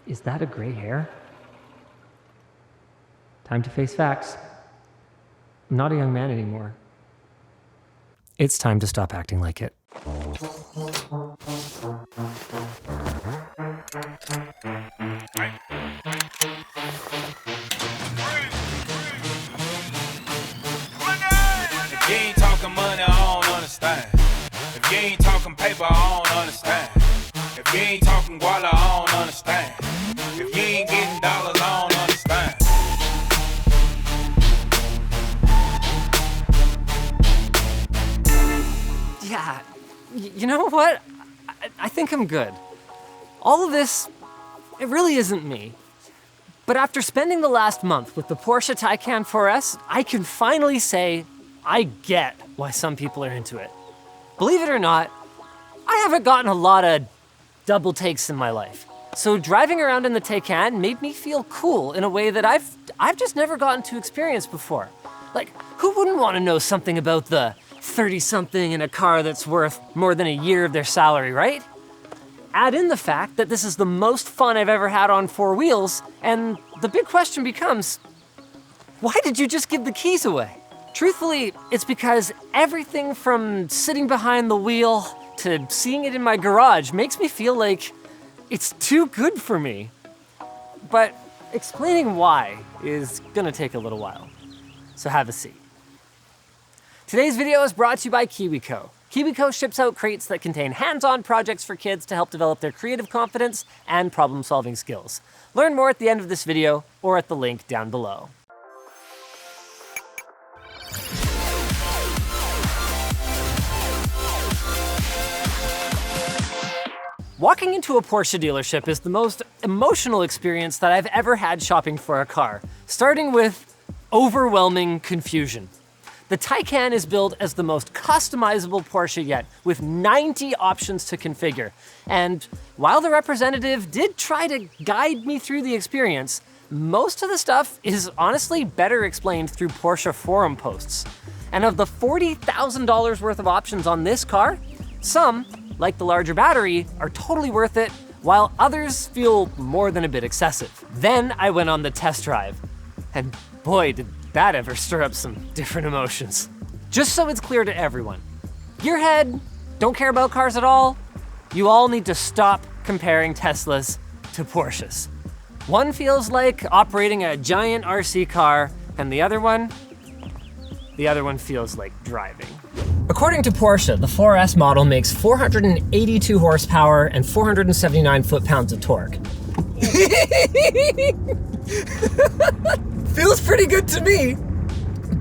Is that a gray hair? Time to face facts. I'm not a young man anymore. It's time to stop acting like it. If you ain't talking money, I don't understand. If you ain't talking paper, I don't understand. If you ain't talking guala, I don't understand. If you ain't getting dollars, I don't understand. Yeah, you know what? I think I'm good. All of this, it really isn't me. But after spending the last month with the Porsche Taycan 4S, I can finally say I get why some people are into it. Believe it or not, I haven't gotten a lot of double takes in my life. So driving around in the Taycan made me feel cool in a way that I've just never gotten to experience before. Like, who wouldn't want to know something about the 30-something in a car that's worth more than a year of their salary, right? Add in the fact that this is the most fun I've ever had on four wheels, and the big question becomes, why did you just give the keys away? Truthfully, it's because everything from sitting behind the wheel to seeing it in my garage makes me feel like it's too good for me. But explaining why is gonna take a little while, so have a seat. Today's video is brought to you by KiwiCo. KiwiCo ships out crates that contain hands-on projects for kids to help develop their creative confidence and problem-solving skills. Learn more at the end of this video or at the link down below. Walking into a Porsche dealership is the most emotional experience that I've ever had shopping for a car, starting with overwhelming confusion. The Taycan is billed as the most customizable Porsche yet, with 90 options to configure. And while the representative did try to guide me through the experience, most of the stuff is honestly better explained through Porsche forum posts. And of the $40,000 worth of options on this car, some, like the larger battery, are totally worth it, while others feel more than a bit excessive. Then I went on the test drive, and boy, did that ever stir up some different emotions. Just so it's clear to everyone, gearhead, don't care about cars at all, you all need to stop comparing Teslas to Porsches. One feels like operating a giant RC car, and the other one feels like driving. According to Porsche, the 4S model makes 482 horsepower and 479 foot-pounds of torque. Feels pretty good to me,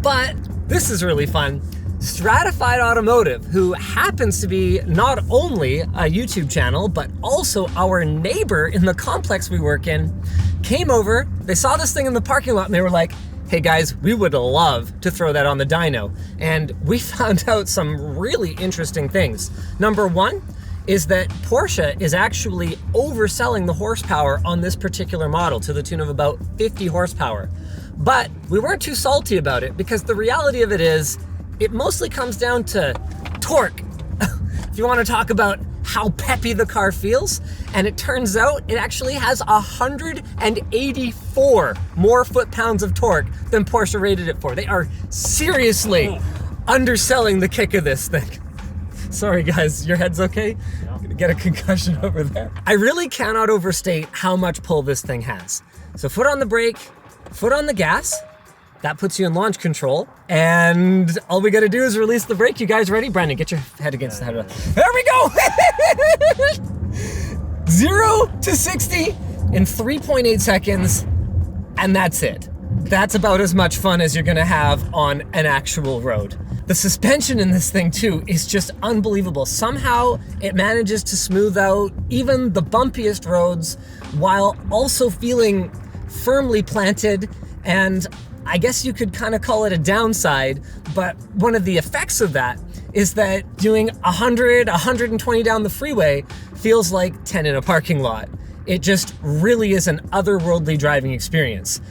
but this is really fun. Stratified Automotive, who happens to be not only a YouTube channel, but also our neighbor in the complex we work in, came over, they saw this thing in the parking lot, and they were like, hey guys, we would love to throw that on the dyno. And we found out some really interesting things. Number one is that Porsche is actually overselling the horsepower on this particular model to the tune of about 50 horsepower. But we weren't too salty about it because the reality of it is, it mostly comes down to torque. If you want to talk about how peppy the car feels, and it turns out it actually has 184 more foot-pounds of torque than Porsche rated it for. They are seriously underselling the kick of this thing. Sorry guys, your head's okay? I'm gonna get a concussion over there. I really cannot overstate how much pull this thing has. So foot on the brake, foot on the gas, that puts you in launch control, and all we gotta do is release the brake. You guys ready? Brandon, get your head against the head. There we go! 0 to 60 in 3.8 seconds, and that's it. That's about as much fun as you're gonna have on an actual road. The suspension in this thing too is just unbelievable. Somehow it manages to smooth out even the bumpiest roads while also feeling firmly planted, and I guess you could kind of call it a downside, but one of the effects of that is that doing 100, 120 down the freeway feels like 10 in a parking lot. It just really is an otherworldly driving experience.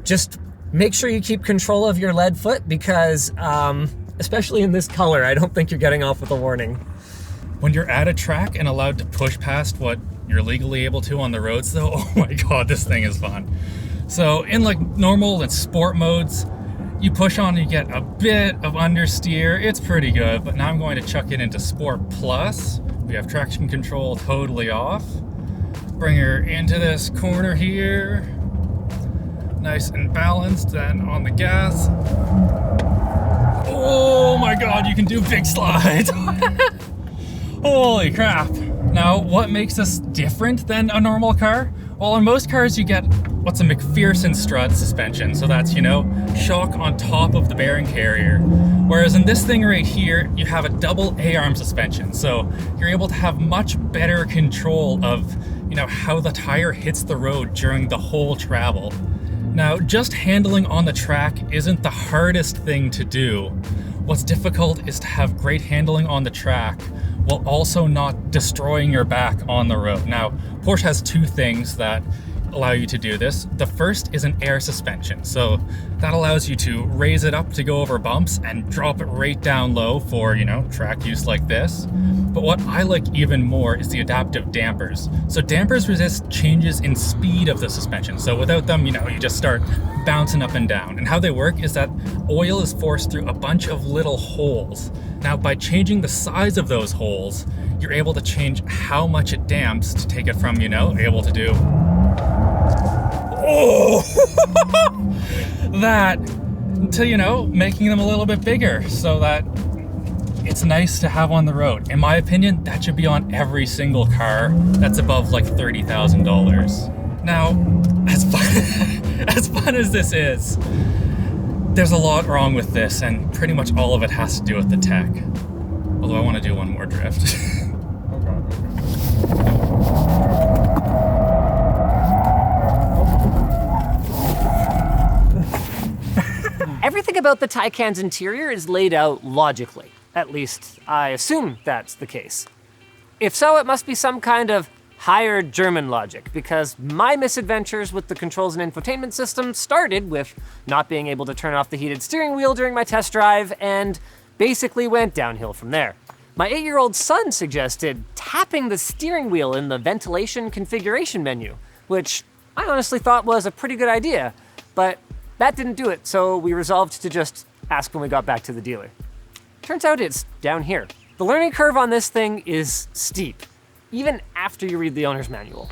Just make sure you keep control of your lead foot because, especially in this color, I don't think you're getting off with a warning. When you're at a track and allowed to push past what you're legally able to on the roads though, oh my god, this thing is fun. So in like normal and sport modes, you push on and you get a bit of understeer. It's pretty good, but now I'm going to chuck it into Sport Plus. We have traction control totally off. Bring her into this corner here. Nice and balanced, then on the gas. Oh my god, you can do big slides. Holy crap. Now, what makes this different than a normal car? Well, in most cars you get what's a McPherson strut suspension. So that's, shock on top of the bearing carrier. Whereas in this thing right here, you have a double A-arm suspension. So you're able to have much better control of, how the tire hits the road during the whole travel. Now, just handling on the track isn't the hardest thing to do. What's difficult is to have great handling on the track while also not destroying your back on the road. Now, Porsche has two things that allow you to do this. The first is an air suspension. So that allows you to raise it up to go over bumps and drop it right down low for, track use like this. But what I like even more is the adaptive dampers. So dampers resist changes in speed of the suspension. So without them, you just start bouncing up and down. And how they work is that oil is forced through a bunch of little holes. Now, by changing the size of those holes, you're able to change how much it damps to take it from, able to do that to, making them a little bit bigger so that it's nice to have on the road. In my opinion, that should be on every single car that's above like $30,000. Now, as fun as this is, there's a lot wrong with this, and pretty much all of it has to do with the tech. Although I want to do one more drift. Everything about the Taycan's interior is laid out logically. At least, I assume that's the case. If so, it must be some kind of higher German logic, because my misadventures with the controls and infotainment system started with not being able to turn off the heated steering wheel during my test drive, and basically went downhill from there. My 8-year-old son suggested tapping the steering wheel in the ventilation configuration menu, which I honestly thought was a pretty good idea, but that didn't do it, so we resolved to just ask when we got back to the dealer. Turns out it's down here. The learning curve on this thing is steep, even after you read the owner's manual.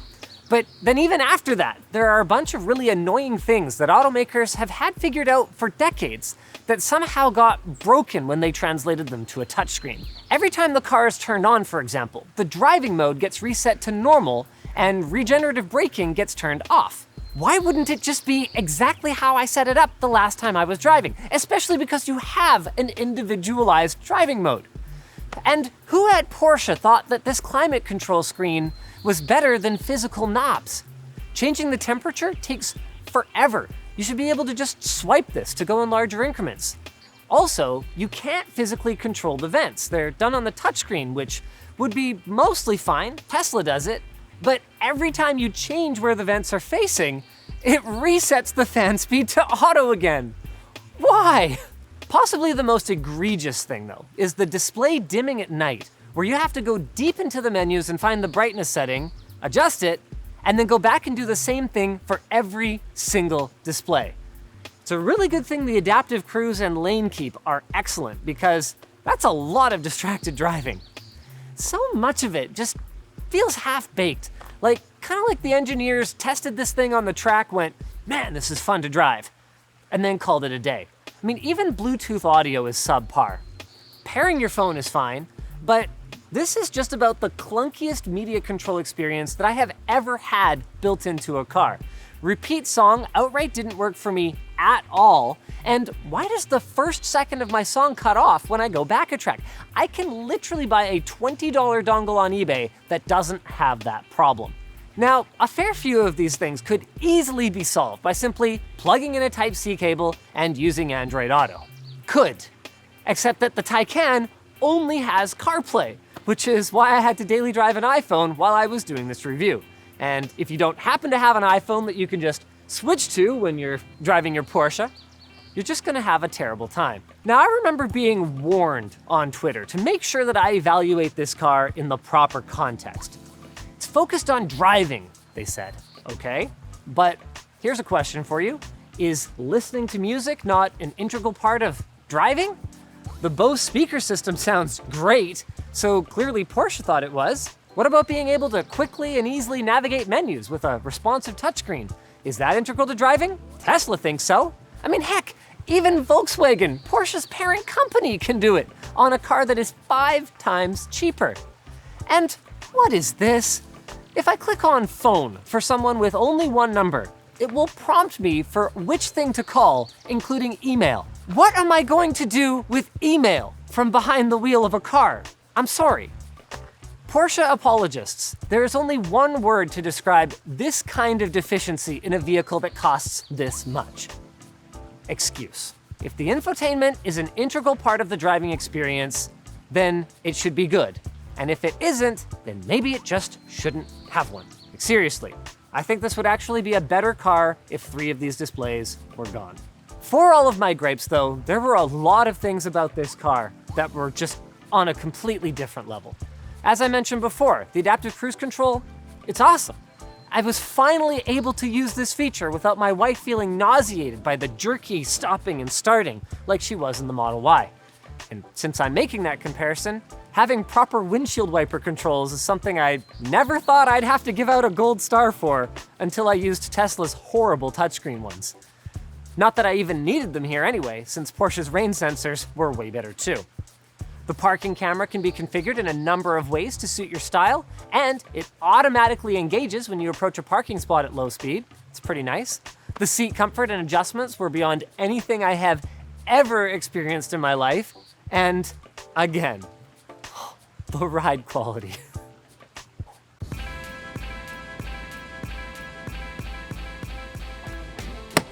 But then even after that, there are a bunch of really annoying things that automakers have had figured out for decades that somehow got broken when they translated them to a touchscreen. Every time the car is turned on, for example, the driving mode gets reset to normal and regenerative braking gets turned off. Why wouldn't it just be exactly how I set it up the last time I was driving? Especially because you have an individualized driving mode. And who at Porsche thought that this climate control screen was better than physical knobs? Changing the temperature takes forever. You should be able to just swipe this to go in larger increments. Also, you can't physically control the vents. They're done on the touchscreen, which would be mostly fine. Tesla does it. But every time you change where the vents are facing, it resets the fan speed to auto again. Why? Possibly the most egregious thing, though, is the display dimming at night, where you have to go deep into the menus and find the brightness setting, adjust it, and then go back and do the same thing for every single display. It's a really good thing the adaptive cruise and lane keep are excellent, because that's a lot of distracted driving. So much of it just feels half-baked. Kind of like the engineers tested this thing on the track, went, man, this is fun to drive, and then called it a day. I mean, even Bluetooth audio is subpar. Pairing your phone is fine, but this is just about the clunkiest media control experience that I have ever had built into a car. Repeat song outright didn't work for me at all, and why does the first second of my song cut off when I go back a track? I can literally buy a $20 dongle on eBay that doesn't have that problem. Now, a fair few of these things could easily be solved by simply plugging in a Type-C cable and using Android Auto. Could. Except that the Taycan only has CarPlay, which is why I had to daily drive an iPhone while I was doing this review. And if you don't happen to have an iPhone that you can just switch to when you're driving your Porsche, you're just gonna have a terrible time. Now, I remember being warned on Twitter to make sure that I evaluate this car in the proper context. It's focused on driving, they said, okay? But here's a question for you. Is listening to music not an integral part of driving? The Bose speaker system sounds great, so clearly Porsche thought it was. What about being able to quickly and easily navigate menus with a responsive touchscreen? Is that integral to driving? Tesla thinks so. I mean, heck, even Volkswagen, Porsche's parent company, can do it on a car that is 5 times cheaper. And what is this? If I click on phone for someone with only one number, it will prompt me for which thing to call, including email. What am I going to do with email from behind the wheel of a car? I'm sorry. Porsche apologists, there is only one word to describe this kind of deficiency in a vehicle that costs this much. Excuse. If the infotainment is an integral part of the driving experience, then it should be good. And if it isn't, then maybe it just shouldn't have one. Like, seriously, I think this would actually be a better car if 3 of these displays were gone. For all of my gripes though, there were a lot of things about this car that were just on a completely different level. As I mentioned before, the adaptive cruise control, it's awesome. I was finally able to use this feature without my wife feeling nauseated by the jerky stopping and starting like she was in the Model Y. And since I'm making that comparison, having proper windshield wiper controls is something I never thought I'd have to give out a gold star for until I used Tesla's horrible touchscreen ones. Not that I even needed them here anyway, since Porsche's rain sensors were way better too. The parking camera can be configured in a number of ways to suit your style, and it automatically engages when you approach a parking spot at low speed. It's pretty nice. The seat comfort and adjustments were beyond anything I have ever experienced in my life. And again, the ride quality.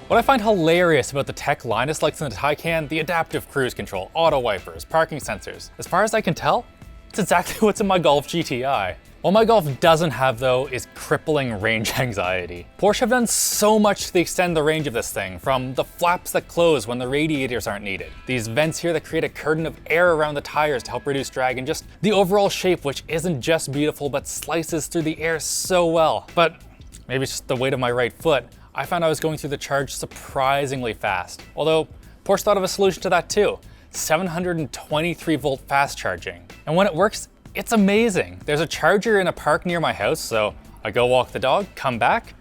What I find hilarious about the tech Linus likes in the Taycan, the adaptive cruise control, auto wipers, parking sensors. As far as I can tell, it's exactly what's in my Golf GTI. What my Golf doesn't have though is crippling range anxiety. Porsche have done so much to extend the range of this thing, from the flaps that close when the radiators aren't needed, these vents here that create a curtain of air around the tires to help reduce drag, and just the overall shape, which isn't just beautiful but slices through the air so well. But maybe it's just the weight of my right foot. I found I was going through the charge surprisingly fast. Although Porsche thought of a solution to that too, 723 volt fast charging. And when it works, it's amazing. There's a charger in a park near my house, so I go walk the dog, come back,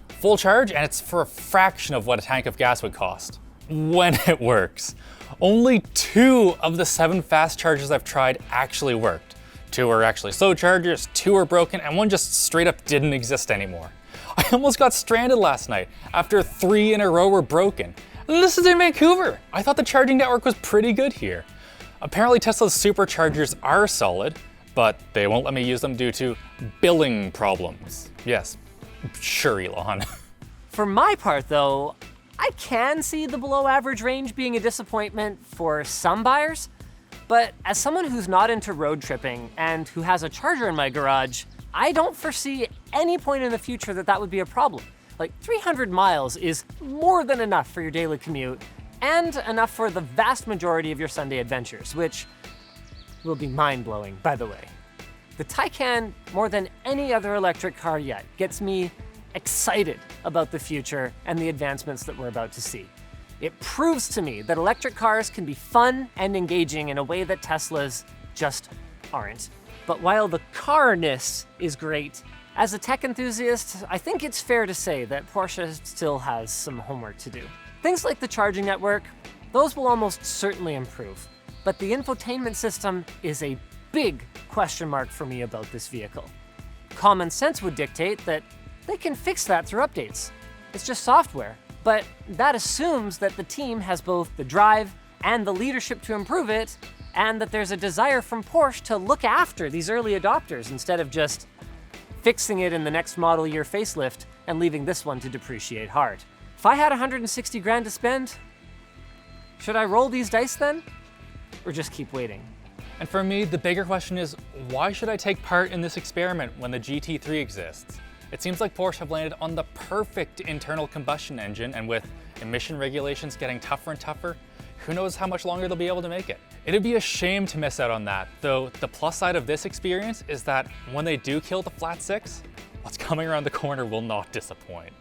full charge, and it's for a fraction of what a tank of gas would cost. When it works. Only 2 of the 7 fast chargers I've tried actually worked. 2 were actually slow chargers, 2 were broken, and 1 just straight up didn't exist anymore. I almost got stranded last night after 3 in a row were broken. And this is in Vancouver. I thought the charging network was pretty good here. Apparently Tesla's superchargers are solid, but they won't let me use them due to billing problems. Yes, sure, Elon. For my part though, I can see the below average range being a disappointment for some buyers, but as someone who's not into road tripping and who has a charger in my garage, I don't foresee any point in the future that would be a problem. Like 300 miles is more than enough for your daily commute and enough for the vast majority of your Sunday adventures, which will be mind-blowing, by the way. The Taycan, more than any other electric car yet, gets me excited about the future and the advancements that we're about to see. It proves to me that electric cars can be fun and engaging in a way that Teslas just aren't. But while the car-ness is great, as a tech enthusiast, I think it's fair to say that Porsche still has some homework to do. Things like the charging network, those will almost certainly improve. But the infotainment system is a big question mark for me about this vehicle. Common sense would dictate that they can fix that through updates. It's just software. But that assumes that the team has both the drive and the leadership to improve it, and that there's a desire from Porsche to look after these early adopters instead of just fixing it in the next model year facelift and leaving this one to depreciate hard. If I had 160 grand to spend, should I roll these dice then? Or just keep waiting? And for me, the bigger question is, why should I take part in this experiment when the GT3 exists? It seems like Porsche have landed on the perfect internal combustion engine, and with emission regulations getting tougher and tougher, who knows how much longer they'll be able to make it. It'd be a shame to miss out on that, though the plus side of this experience is that when they do kill the flat six, what's coming around the corner will not disappoint.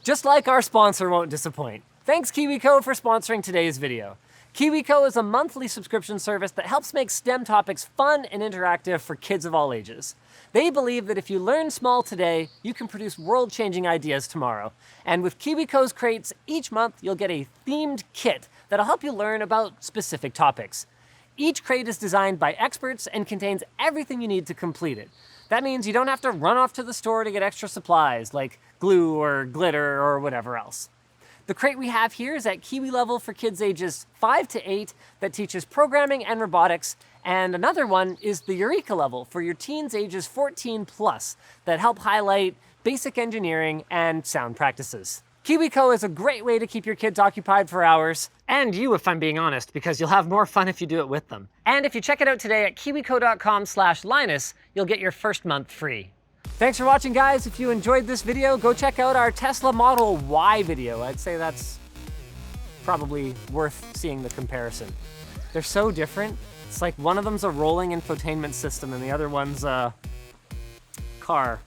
Just like our sponsor won't disappoint. Thanks KiwiCo for sponsoring today's video. KiwiCo is a monthly subscription service that helps make STEM topics fun and interactive for kids of all ages. They believe that if you learn small today, you can produce world-changing ideas tomorrow. And with KiwiCo's crates, each month you'll get a themed kit that'll help you learn about specific topics. Each crate is designed by experts and contains everything you need to complete it. That means you don't have to run off to the store to get extra supplies like glue or glitter or whatever else. The crate we have here is at Kiwi level for kids ages 5 to 8 that teaches programming and robotics, and another one is the Eureka level for your teens ages 14 plus that help highlight basic engineering and sound practices. KiwiCo is a great way to keep your kids occupied for hours, and you if I'm being honest, because you'll have more fun if you do it with them. And if you check it out today at kiwico.com/Linus, you'll get your first month free. Thanks for watching, guys. If you enjoyed this video, go check out our Tesla Model Y video. I'd say that's probably worth seeing the comparison. They're so different. It's like one of them's a rolling infotainment system and the other one's a car.